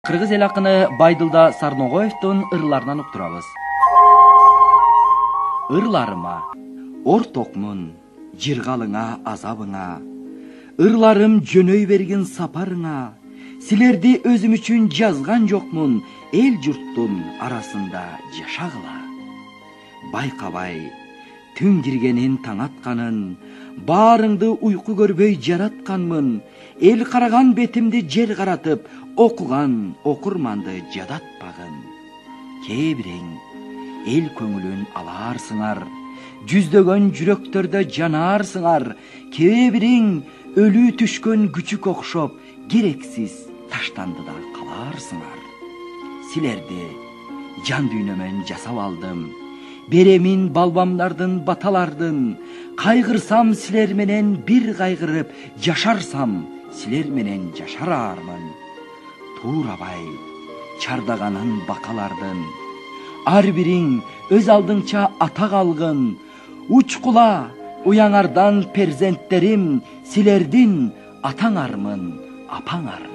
Кыргыз эл акыны Байдылда Сарногоевдун ырларынан уктурабыз. Ырларыма ортокмун, жыргалыңа азабыңа, ырларым жөнөй берген сапарыңа, силерди өзүм үчүн жазган жокмун, эл журттун арасында жашагыла. Байкабай түн киргенин таң атканын, баарыңды уйку көрбөй жаратканмын, эл караган бетимди жер каратып, окуган окурманды жадатпагын. Кээ бирең эл көңүлүн аларсыңар, жүздөгөн жүрөктөрдө жанарсыңар, кээ бирең өлүү түшкөн күчүк окшоп, керексиз таштанды да каларсыңар. Силерди жан дүйнөмөн жасап алдым, беремин балбамдардын баталардын, кайгырсам силер менен бир кайгырып, жашарсам силер менен жашарармын. Туурабай чардаганын бакалардын, ар бириң өз алдыңча атак алгын, учкула уяңардан перзенттерим, силердин атаңармын, апаңар.